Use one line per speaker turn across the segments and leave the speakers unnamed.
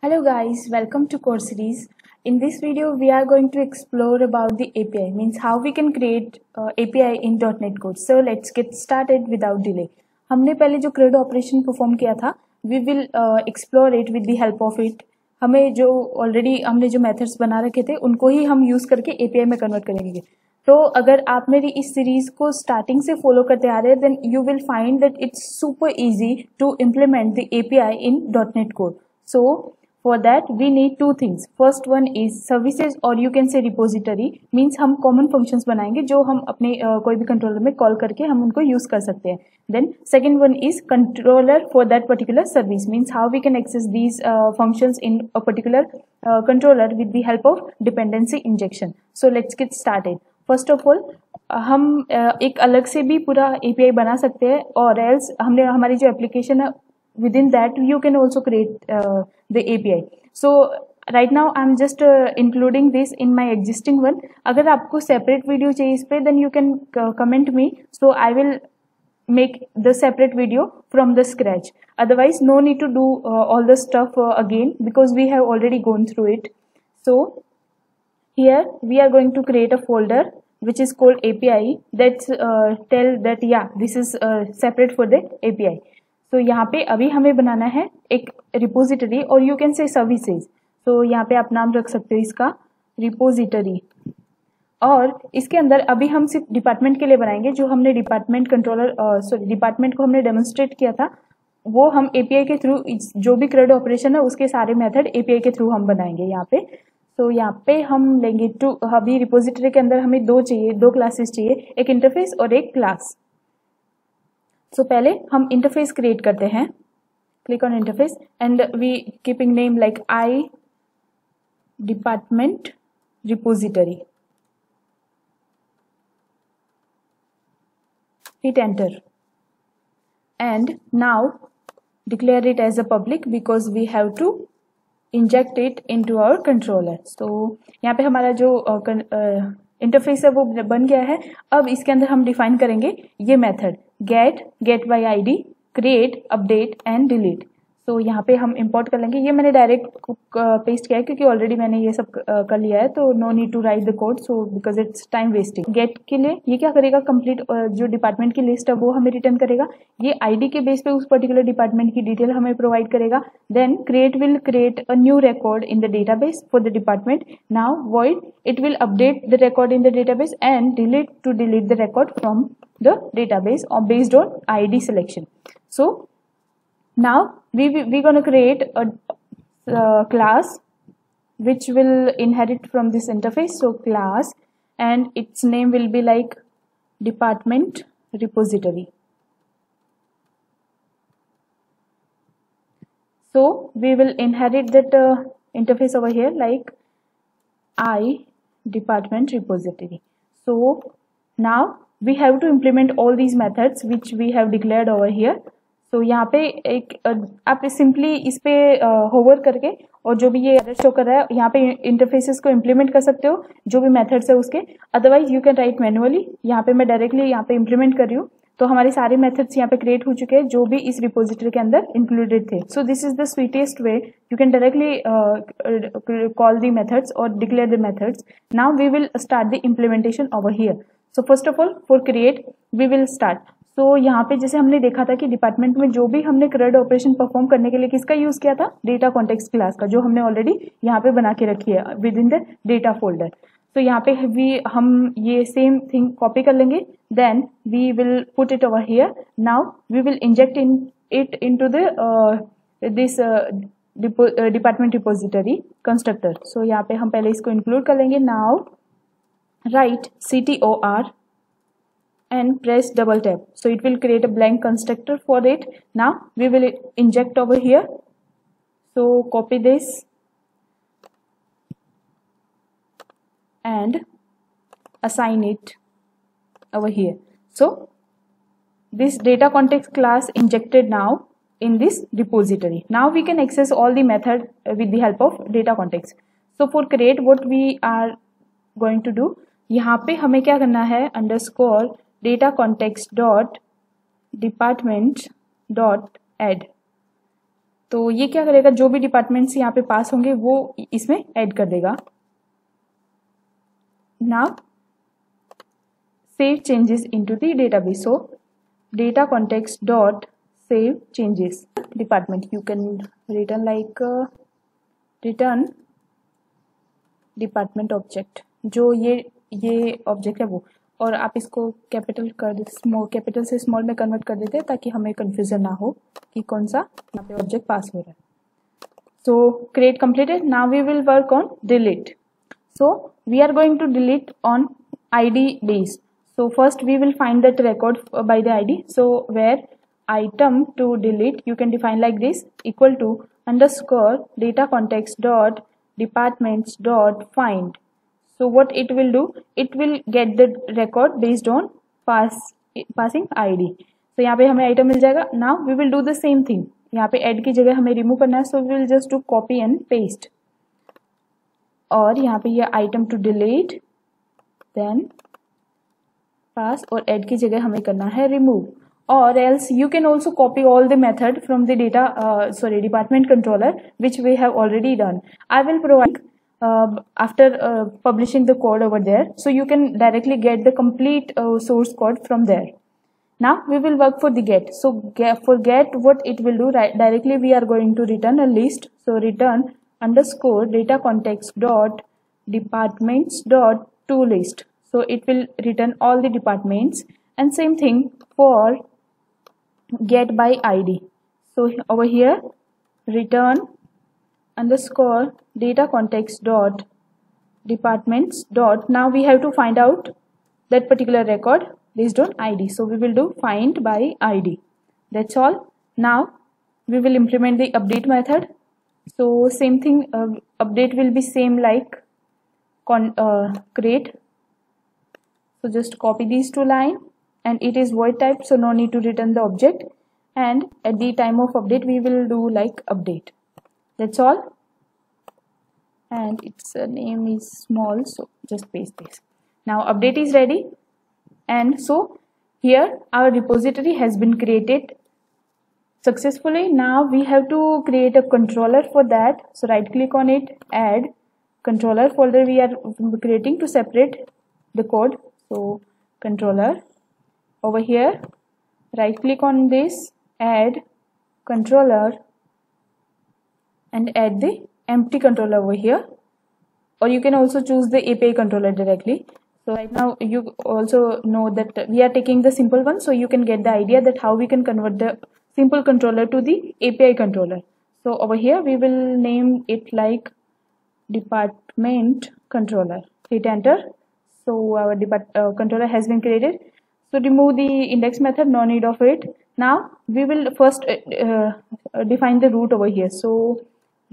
Hello guys, welcome to course series. In this video, we are going to explore about the API, means how we can create API in .NET Core. So let's get started without delay. हमने पहले जो CRUD operation perform किया था, we will explore it with the help of it. हमें जो already हमने जो methods बना रखे थे उनको ही हम यूज करके API में कन्वर्ट करेंगे. तो अगर आप मेरी इस सीरीज को स्टार्टिंग से फॉलो करते आ रहे हैं, then you will find that it's super easy to implement the API in .NET Core. So for that we need two things. First one is services or you can say repository, means हम common functions बनाएंगे जो हम अपने कोई भी controller में call करके हम उनको यूज कर सकते हैं. Then second one is controller for that particular service, means how we can access these functions in a particular controller with the help of dependency injection. So let's get started. First of all हम एक अलग से भी पूरा API बना सकते हैं, और एल्स हमने हमारी जो एप्लीकेशन है within that you can also create the API. So right now I am just including this in my existing one. अगर आपको सेपरेट वीडियो चाहिए इस पर, then you can comment me, so I will make the separate video from the scratch. Otherwise no need to do all the stuff again, because we have already gone through it. So here we are going to create a folder which is called API. That's tell that yeah, this is separate for the API. So यहाँ पे अभी हमें बनाना है एक repository, और you can say services. तो यहाँ पे आप नाम रख सकते हो इसका रिपोजिटरी, और इसके अंदर अभी हम सिर्फ डिपार्टमेंट के लिए बनाएंगे. जो हमने डिपार्टमेंट कंट्रोलर सॉरी डिपार्टमेंट को हमने डेमोन्स्ट्रेट किया था, वो हम API के थ्रू, जो भी CRUD ऑपरेशन है उसके सारे मेथड API के थ्रू हम बनाएंगे यहाँ पे. तो यहाँ पे हम लेंगे टू, अभी रिपोजिटरी के अंदर हमें दो क्लासेस चाहिए, एक इंटरफेस और एक क्लास. सो पहले हम इंटरफेस क्रिएट करते हैं. Click on interface and we keeping name like I department repository. Hit enter and now declare it as a public because we have to inject it into our controller. So यहाँ पे हमारा जो interface है वो बन गया है. अब इसके अंदर हम डिफाइन करेंगे ये method get by id, create, update and delete. तो यहाँ पे हम इंपोर्ट कर लेंगे. ये मैंने डायरेक्ट पेस्ट किया है क्योंकि ऑलरेडी मैंने ये सब कर लिया है, तो no need to write the code, so because it's time wasting. Get के लिए ये क्या करेगा, कंप्लीट जो डिपार्टमेंट की लिस्ट है वो हमें रिटर्न करेगा. ये आईडी के बेस पे उस पर्टिकुलर डिपार्टमेंट की डिटेल हमें प्रोवाइड करेगा. Then create will create a new record in the database for the department. Now void it will update the record in the database and delete the record from the database or based on ID selection. So now we're going to create a class which will inherit from this interface. So class, and its name will be like department repository. So we will inherit that interface over here like I department repository. So now we have to implement all these methods which we have declared over here. तो यहाँ पे एक आप simply इस पे hover करके, और जो भी ये एरर शो कर रहा है यहाँ पे इंटरफेसेस को इम्प्लीमेंट कर सकते हो जो भी मेथड्स है उसके. Otherwise you can write manually. यहाँ पे मैं डायरेक्टली यहाँ पे इम्प्लीमेंट कर रही हूँ. तो हमारे सारे मेथड्स यहाँ पे क्रिएट हो चुके हैं जो भी इस रिपोजिटरी के अंदर इंक्लूडेड थे. So this is the sweetest way. You can directly call the methods or declare the methods. Now we will start the implementation over here. So first of all for create we will start. तो यहाँ पे जैसे हमने देखा था कि department में जो भी हमने CRUD ऑपरेशन परफॉर्म करने के लिए किसका यूज किया था, डेटा कॉन्टेक्स्ट क्लास का, जो हमने ऑलरेडी यहाँ पे बना के रखी है with in the data folder. तो यहाँ पे हम ये सेम थिंग कॉपी कर लेंगे. Then we will put it over here. Now we will inject it into this department repository constructor. So यहाँ पे हम पहले इसको इंक्लूड कर लेंगे. Now write CTOR and press double tap, so it will create a blank constructor for it. Now we will inject over here. So copy this and assign it over here. So this data context class injected now in this repository. Now we can access all the method with the help of data context. So for create, what we are going to do, यहाँ पे हमें क्या करना है, underscore data context dot department dot add. तो ये क्या करेगा, जो भी डिपार्टमेंट्स यहाँ पे पास होंगे वो इसमें ऐड कर देगा. Now save changes into the database. So data context dot save changes department. You can return like return department object. जो ये ऑब्जेक्ट है वो, और आप इसको कैपिटल कर देते, स्मॉल कैपिटल से स्मॉल में कन्वर्ट कर देते हैं ताकि हमें कंफ्यूजन ना हो कि कौन सा यहाँ पे ऑब्जेक्ट पास हो रहा है. So create completed. Now we will work on delete. So we are going to delete on ID base. So first we will find that record by the ID. So where item to delete, you can define like this, equal to underscore data context dot departments dot find. So what it will do, it will get the record based on passing ID. So यहाँ पे हमें item मिल जाएगा. Now we will do the same thing. यहाँ पे add की जगह हमें remove करना है. So we will just do copy and paste. और यहाँ पे ये item to delete, then pass, और ऐड की जगह हमें करना है रिमूव. और else you can also copy all the method from the data department controller which we have already done. I will provide after publishing the code over there, so you can directly get the complete source code from there. Now we will work for the get. So for get, what it will do, directly we are going to return a list. So return underscore data context dot departments dot to list. So it will return all the departments, and same thing for get by ID. So over here return underscore data context dot departments dot, now we have to find out that particular record based on ID. So we will do find by ID. That's all. Now we will implement the update method. So same thing, update will be same like create. So just copy these two lines, and it is void type, so no need to return the object. And at the time of update we will do like update. That's all. And its name is small, so just paste this. Now update is ready, and so here our repository has been created successfully. Now we have to create a controller for that. So right click on it, add controller folder we are creating to separate the code. So controller, over here right click on this, add controller, and add the empty controller over here, or you can also choose the API controller directly. So right now you also know that we are taking the simple one, so you can get the idea that how we can convert the simple controller to the API controller. So over here we will name it like department controller. Hit enter. So our controller has been created. So remove the index method, no need of it. Now we will first define the root over here. So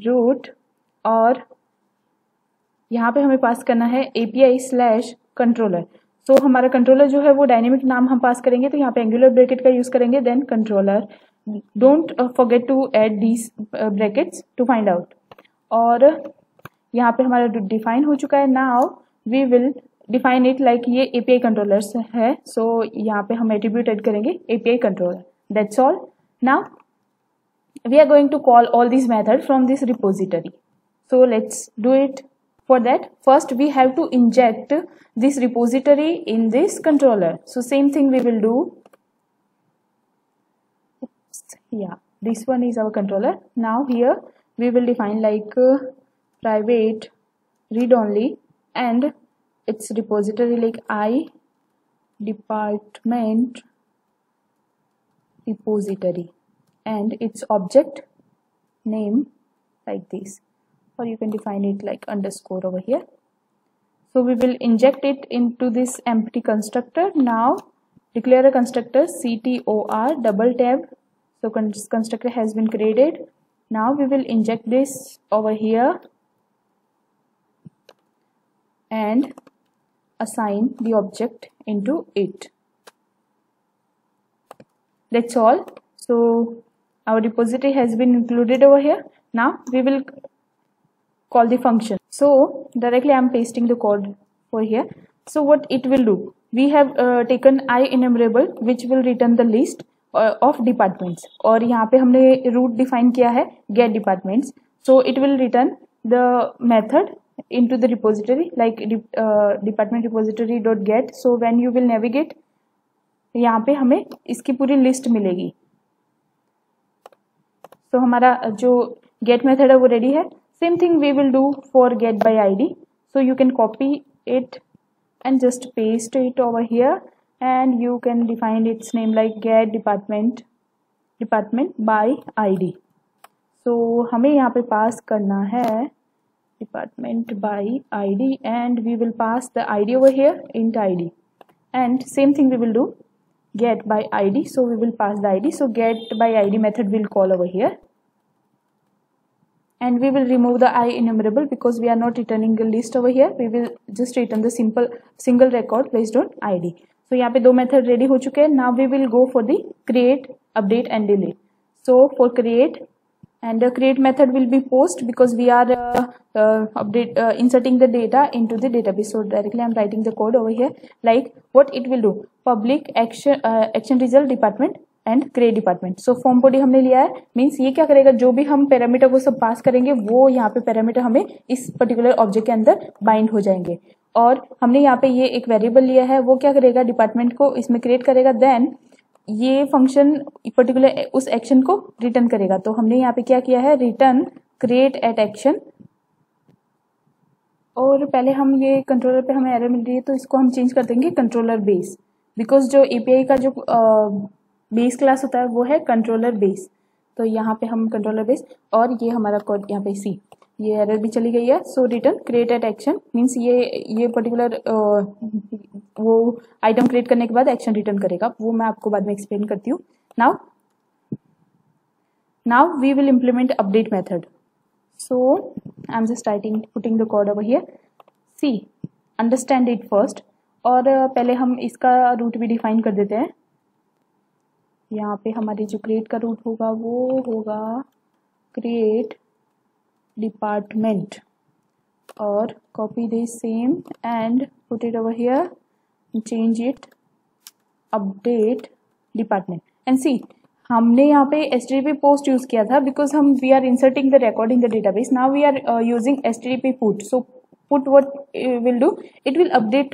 root, और यहाँ पे हमें पास करना है API/controller. सो हमारा controller जो है वो डायनेमिक नाम हम पास करेंगे, तो यहाँ पे एंगुलर ब्रैकेट का यूज करेंगे, then controller. Don't forget to add these brackets to find out. और यहाँ पे हमारा डिफाइन हो चुका है. Now we will define it like ये API कंट्रोलर्स है. सो यहाँ पे हम एट्रीब्यूट ऐड करेंगे API controller. That's all. Now we are going to call all these methods from this repository. So let's do it. For that, first we have to inject this repository in this controller. So same thing we will do. Oops, yeah, this one is our controller. Now here we will define like private read only, and its repository like I department repository, and its object name like this, or you can define it like underscore over here. So we will inject it into this empty constructor. Now declare a constructor CTOR double tab. So constructor has been created. Now we will inject this over here and assign the object into it. That's all. So our repository has been included over here. Now we will call the function. So directly I am pasting the code over here. So what it will do, we have taken I enumerable which will return the list of departments, और यहाँ पे हमने route define किया है get departments. So it will return the method into the repository like department repository dot get. So when you will navigate, यहाँ पे हमें इसकी पूरी लिस्ट मिलेगी. तो हमारा जो get मेथड है वो रेडी है. Same thing we will do for get by id. So you can copy it and just paste it over here, and you can define its name like get department by id. So हमें यहाँ पे पास करना है department by id, and we will pass the id over here int id, and same thing we will do get by id. So we will pass the id. So get by id method will call over here, and we will remove the I enumerable because we are not returning a list over here. We will just return the single record based on id. So यहाँ पे दो method ready हो चुके हैं. Now we will go for the create, update and delete. So for create, and the create method will be post because we are inserting the data into the database. So directly I'm writing the code over here, like what it will do: public action result department and create department. So form body हमने लिया है, means ये क्या करेगा, जो भी हम parameter वो सब पास करेंगे वो यहाँ पे पैरामीटर हमें इस पर्टिकुलर ऑब्जेक्ट के अंदर बाइंड हो जाएंगे. और हमने यहाँ पे ये एक वेरिएबल लिया है, वो क्या करेगा, डिपार्टमेंट को इसमें क्रिएट करेगा, देन ये फंक्शन पर्टिकुलर उस एक्शन को रिटर्न करेगा. तो हमने यहाँ पे क्या किया है, रिटर्न क्रिएट एट एक्शन. और पहले हम ये कंट्रोलर पे हमें एरर मिल रही है, तो इसको हम चेंज कर देंगे कंट्रोलर बेस, बिकॉज जो एपीआई का जो बेस क्लास होता है वो है कंट्रोलर बेस. तो यहाँ पे हम कंट्रोलर बेस, और ये हमारा कोड यहाँ पे सी, ये एरर भी चली गई है. So return create at action means ये पर्टिकुलर वो आइटम क्रिएट करने के बाद एक्शन रिटर्न करेगा, वो मैं आपको बाद में एक्सप्लेन करती हूँ. Now we will implement update method. So I am just putting the code over here. See understand it first, और पहले हम इसका रूट भी डिफाइन कर देते हैं. यहाँ पे हमारी जो क्रिएट का रूट होगा वो होगा क्रिएट डिपार्टमेंट, और copy this same and put it over here, change it update department. And see हमने यहाँ पे HTTP पोस्ट यूज किया था because we are inserting the record in the database. Now we are using HTTP put. सो put what it will do, it will update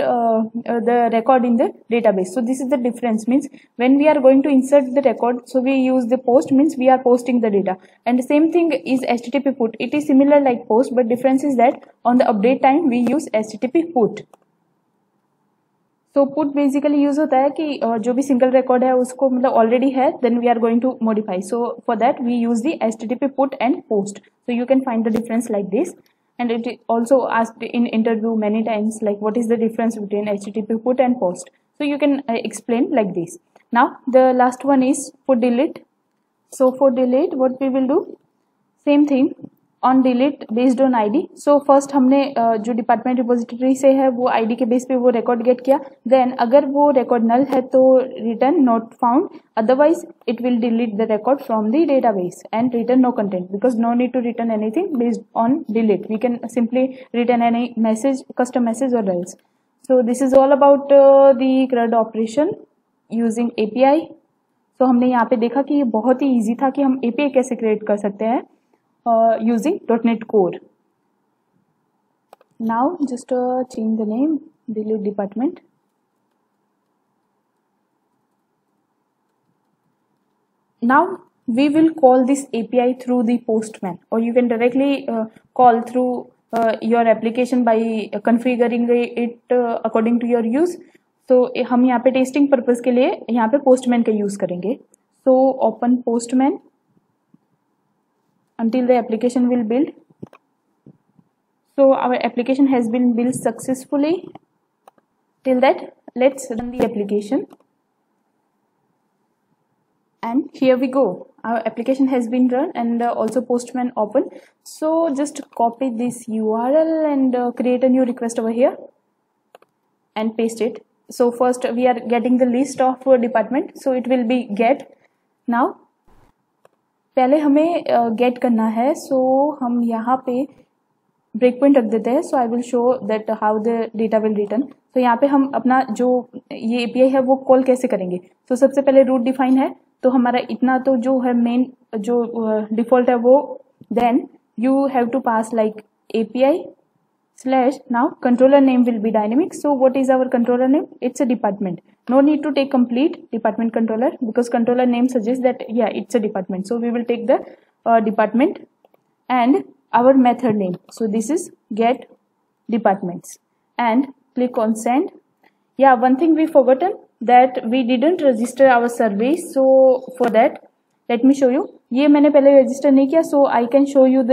the record in the database. So this is the difference, means when we are going to insert the record, so we use the post, means we are posting the data, and the same thing is HTTP put. It is similar like post, but difference is that on the update time we use HTTP put. So put basically use होता है कि जो भी single record है उसको मतलब already है, then we are going to modify. So for that we use the HTTP put and post. So you can find the difference like this. And it also asked in interview many times, like what is the difference between HTTP put and post. So you can explain like this. Now the last one is for delete. So for delete what we will do, same thing on delete based on ID. So first हमने जो department repository से है वो ID के base पे वो record gate किया. Then अगर वो रिकॉर्ड नल है तो return not found, otherwise it will delete the record from the database and return no content, because no need to return anything based on delete. We can simply return any message, custom message or else. So this is all about the CRUD operation using API. तो हमने यहाँ पे देखा कि ये बहुत ही easy था कि हम API कैसे क्रिएट कर सकते हैं using .NET Core. Now just change the name, delete department. Now we will call this API through the Postman, or you can directly call through your application by configuring it according to your use. So हम यहाँ पे testing purpose के लिए यहाँ पे Postman का use करेंगे. So open Postman until the application will build. So our application has been built successfully. Till that, let's run the application. And here we go. Our application has been run, and also Postman open. So just copy this URL and create a new request over here and paste it. So first we are getting the list of department. So it will be get. Now पहले हमें gate करना है. सो हम यहाँ पे break point रख देते हैं. So I will show that how the data will return. तो यहाँ पे हम अपना जो ये API है वो कॉल कैसे करेंगे. तो सबसे पहले रूट डिफाइन है. तो हमारा इतना तो जो है मेन जो डिफॉल्ट है वो, then you have to pass like API slash, now controller name will be dynamic. So what is our controller name? It's a department. No need to take complete department controller because controller name suggests that yeah, it's a department. So we will take the department and our method name. So this is get departments and click on send. Yeah, one thing we forgotten that we didn't register our service. So for that let me show you. ये मैंने पहले register नहीं किया, so I can show you the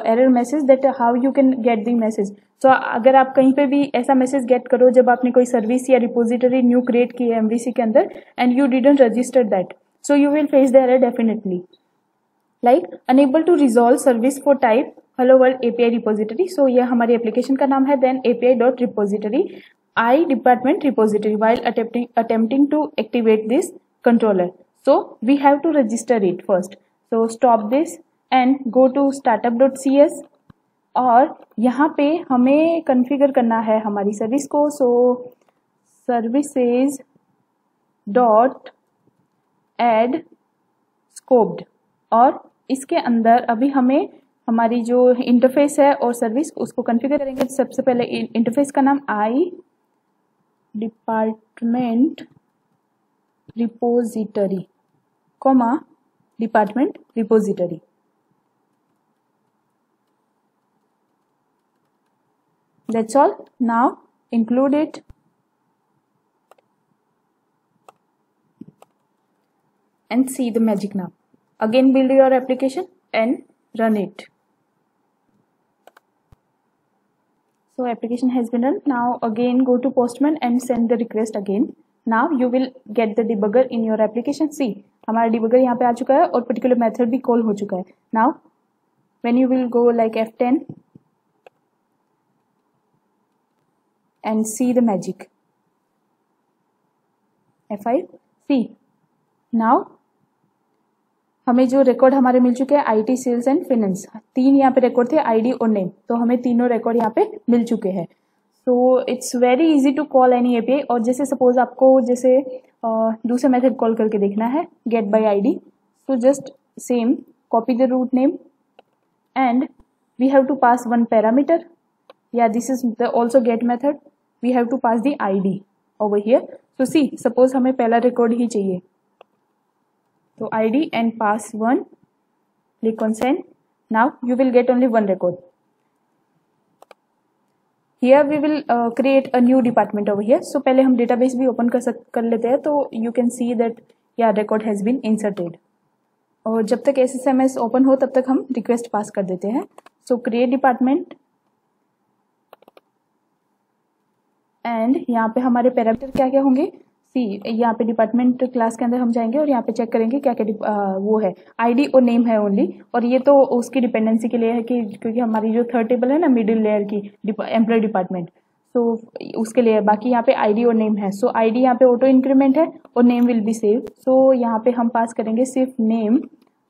error message that how you can get the message. So अगर आप कहीं पे भी ऐसा मैसेज गेट करो जब आपने कोई सर्विस या रिपोजिटरी न्यू क्रिएट की है MVC के अंदर and you didn't register that, so you will face the error definitely like unable to resolve service for type hello world API repository. So ये हमारी एप्लीकेशन का नाम है. Then API.repository I department repository while attempting to activate this controller. So we have to register it first. So stop this and go to startup.cs और यहाँ पे हमें configure करना है हमारी सर्विस को. So services dot add scoped और इसके अंदर अभी हमें हमारी जो इंटरफेस है और सर्विस उसको कॉन्फ़िगर करेंगे. सबसे पहले इंटरफेस का नाम I department repository comma department repository. That's all. Now include it and see the magic now. Again build your application and run it. So application has been done. Now again go to Postman and send the request again. Now you will get the debugger in your application. See, हमारा debugger यहाँ पे आ चुका है और particular method भी call हो चुका है. Now when you will go like F10 and see the magic, F5 see. Now हमें जो रिकॉर्ड हमारे मिल चुके हैं IT सेल्स एंड फाइनेंस, 3 यहाँ पे रिकॉर्ड थे ID और नेम, तो हमें तीनों रिकॉर्ड यहाँ पे मिल चुके हैं. So it's very easy to call any API. और जैसे सपोज आपको जैसे दूसरा मेथड कॉल करके देखना है get by ID, so just same copy the route name and we have to pass one parameter. या this is the also get method. We have to pass the ID over here. So see suppose हमें पहला record ही चाहिए, तो ID and pass 1, click on send. Now you will get only one record. Here we will create a new department over here. So पहले हम database भी open कर लेते हैं, तो you can see that yeah record has been inserted. और जब तक SSMS open हो तब तक हम request pass कर देते हैं. So create department and यहाँ पे हमारे पैरामीटर क्या क्या होंगे. यहाँ पे डिपार्टमेंट क्लास के अंदर हम जाएंगे और यहाँ पे चेक करेंगे क्या क्या वो है. ID और नेम है ओनली, और ये तो उसकी डिपेंडेंसी के लिए है कि क्योंकि हमारी जो थर्ड टेबल है ना मिडिल लेयर की एम्प्लॉय डिपार्टमेंट, तो उसके लिए. बाकी यहाँ पे ID और नेम है. सो ID यहाँ पे ऑटो इंक्रीमेंट है और नेम विल बी सेव. सो यहाँ पे हम पास करेंगे सिर्फ नेम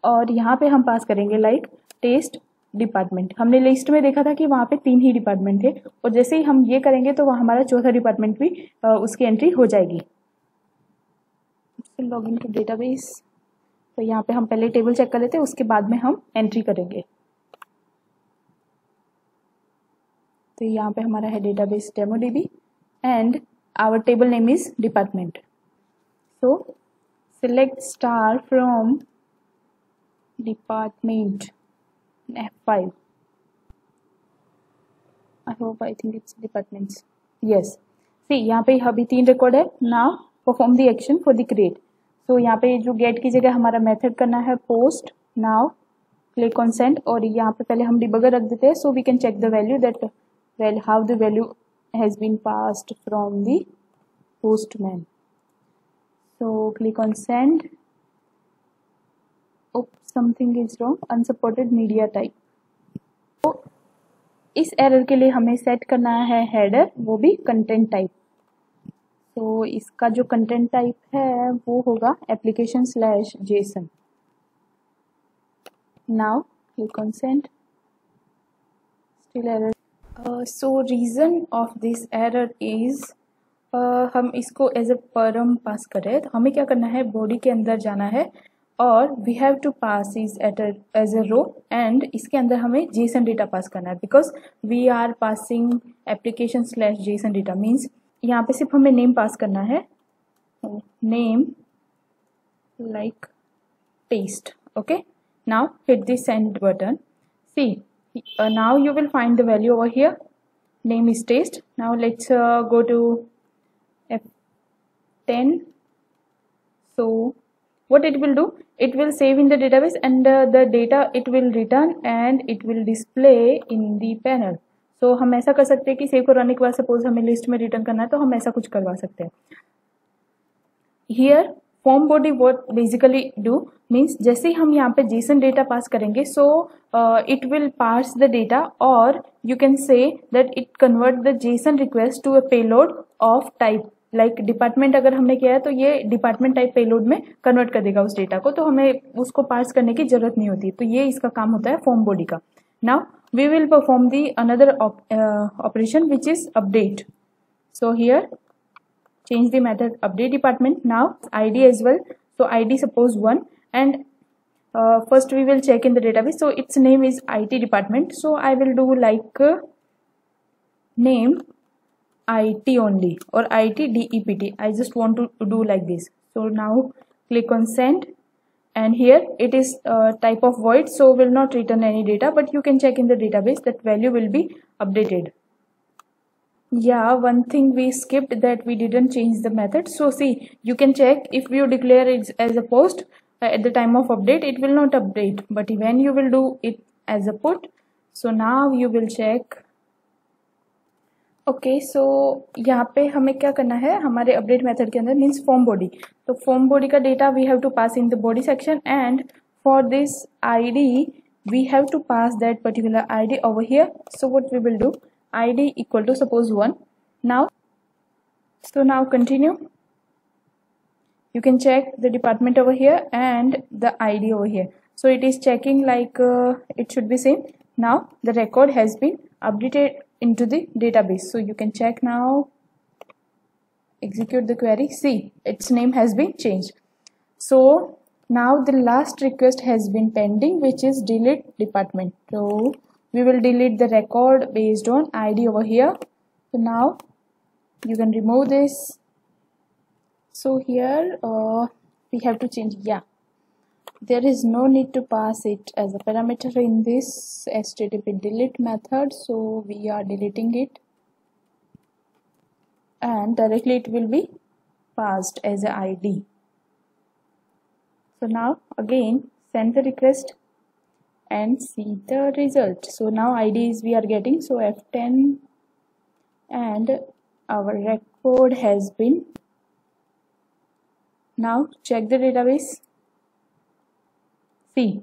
और यहाँ पे हम पास करेंगे लाइक टेस्ट डिपार्टमेंट. हमने लिस्ट में देखा था कि वहाँ पे 3 ही डिपार्टमेंट थे, और जैसे ही हम ये करेंगे तो वहाँ हमारा चौथा डिपार्टमेंट भी उसकी एंट्री हो जाएगी. Log in to database. तो यहाँ पे हम पहले टेबल चेक कर लेते हैं, उसके बाद में हम एंट्री करेंगे. तो यहाँ पे हमारा है database DemoDB and our table name is department. So select star from department F5. I think it's departments. Yes. See यहाँ पे अभी 3 रिकॉर्ड है. Now perform the action for the create. So यहाँ पे जो get की जगह हमारा मेथड करना है post. Now click on send और यहाँ पे पहले हम डिबगर रख देते हैं, so we can check the value that how the value has been passed from the postman. So click on send. Oops, something is wrong. Unsupported media type. तो इस एरर के लिए हमें सेट करना है हेडर, वो भी कंटेंट टाइप. तो इसका जो कंटेंट टाइप है वो होगा application/json. Now click on send. Still error. So reason of this error is हम इसको एज ए परम पास कर रहे हैं, तो हमें क्या करना है, बॉडी के अंदर जाना है और we have to pass is as a row and इसके अंदर हमें जेसन डेटा पास करना है because we are passing application slash JSON data means यहाँ पे सिर्फ हमें नेम पास करना है, name like paste. Okay, now hit the send button. See, now you will find the value over here, name is taste. Now let's go to F10. So what it will do, it will save in the database and the data it will return and it will display in the panel. So हम ऐसा कर सकते हैं कि save करवाने के बाद suppose हमें लिस्ट में रिटर्न करना है तो हम ऐसा कुछ करवा सकते हैं. Here form body what basically do means जैसे ही हम यहाँ पे JSON डेटा पास करेंगे so it will parse the data or you can say that it convert the JSON request to a payload of type like department अगर हमने किया है तो ये डिपार्टमेंट टाइप पेलोड में कन्वर्ट कर देगा उस डेटा को, तो हमें उसको पार्स करने की जरूरत नहीं होती. तो ये इसका काम होता है फॉर्म बॉडी का. Now we will perform the another operation which is update. So here change the method update department. Now id as well, so id suppose 1 and first we will check in the database, so its name is IT department, so I will do like name IT only or IT DEPT. I just want to do like this. So now click on send and here it is type of void, so will not return any data, but you can check in the database that value will be updated. Yeah, one thing we skipped that we didn't change the method. So see, you can check if you declare it as a post at the time of update, it will not update, but when you will do it as a put, so now you will check. Okay so यहाँ पे हमें क्या करना है, हमारे update method के अंदर means form body, तो फॉर्म बॉडी का data we have to pass in the body section and for this ID we have to pass that particular ID over here. So what we will do, id equal to suppose 1. Now so now continue, you can check the department over here and the id over here, so it is checking like it should be same. Now the record has been updated into the database, so you can check now, execute the query, see its name has been changed. So now the last request has been pending which is delete department, so we will delete the record based on id over here. So now you can remove this. So here we have to change, yeah, there is no need to pass it as a parameter in this http delete method, so we are deleting it and directly it will be passed as a id. So now again send the request and see the result. So now IDs we are getting, so F10 and our record has been. Now check the database, see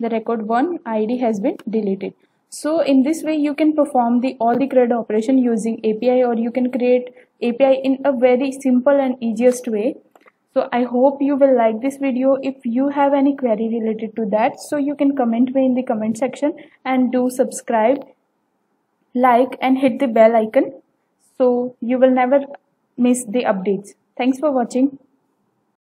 the record 1 ID has been deleted. So in this way you can perform all the CRUD operation using API, or you can create API in a very simple and easiest way. So I hope you will like this video. If you have any query related to that, so you can comment me in the comment section and do subscribe, like and hit the bell icon so you will never miss the updates. Thanks for watching.